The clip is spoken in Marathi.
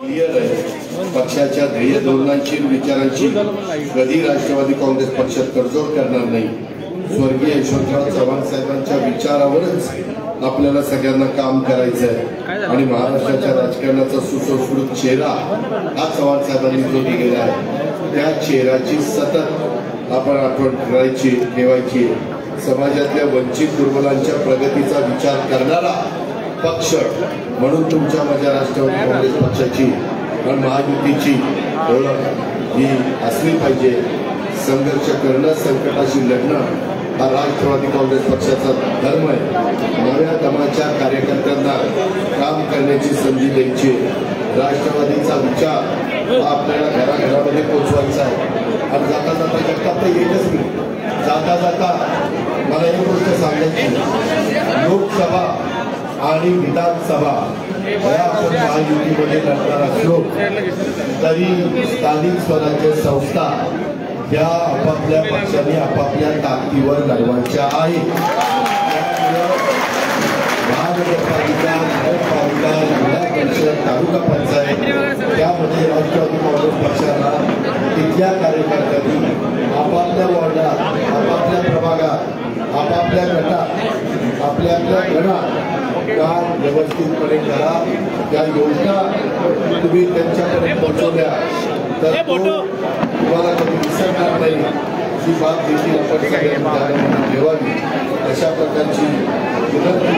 क्लिअर आहे, पक्षाच्या ध्येय धोरणांची विचारांची कधी राष्ट्रवादी काँग्रेस पक्षात तडजोड करणार नाही. स्वर्गीय यशवंतराव चव्हाण साहेबांच्या विचारावरच आपल्याला सगळ्यांना काम करायचं आहे आणि महाराष्ट्राच्या राजकारणाचा सुसंस्कृत चेहरा हा चव्हाण साहेबांनी जो दिलेला आहे त्या चेहऱ्याची सतत आपण आठवण करायची ठेवायची. समाजातल्या वंचित दुर्बलांच्या प्रगतीचा विचार करणारा पक्ष म्हणून तुमच्या माझ्या राष्ट्रवादी काँग्रेस पक्षाची आणि महायुतीची ओळख ही असली पाहिजे. संघर्ष करणं, संकटाशी लढणं हा राष्ट्रवादी काँग्रेस पक्षाचा धर्म आहे. नव्या दमाच्या कार्यकर्त्यांना काम करण्याची संधी द्यायची. राष्ट्रवादीचा विचार हा आपल्याला घराघरामध्ये पोचवायचा आहे आणि जाता जाता जगतात तर येतच नाही. जाता जाता मला एक गोष्ट सांगायची, लोकसभा आणि विधानसभा या आपण महायुतीमध्ये लढणार असलो तरी स्थानिक स्वराज्य संस्था या आपापल्या पक्षाने आपापल्या ताकदीवर लढवायच्या आहेत. महानगरपालिका, नगरपालिका, जिल्हा परिषद, तालुका पंचायत यामध्ये राष्ट्रवादी काँग्रेस पक्षाला तिथल्या कार्यकर्त्यांनी आपापल्या वॉर्डात, आपापल्या प्रभागात, आपापल्या गटात, आपल्या गणात काम व्यवस्थितपणे करा. या योजना तुम्ही त्यांच्यापर्यंत पोहोचवल्या तर तुम्हाला कधी विसरणार नाही. ही बाब देखील आपण सगळ्यांनी ठेवावी अशा प्रकारची विनंती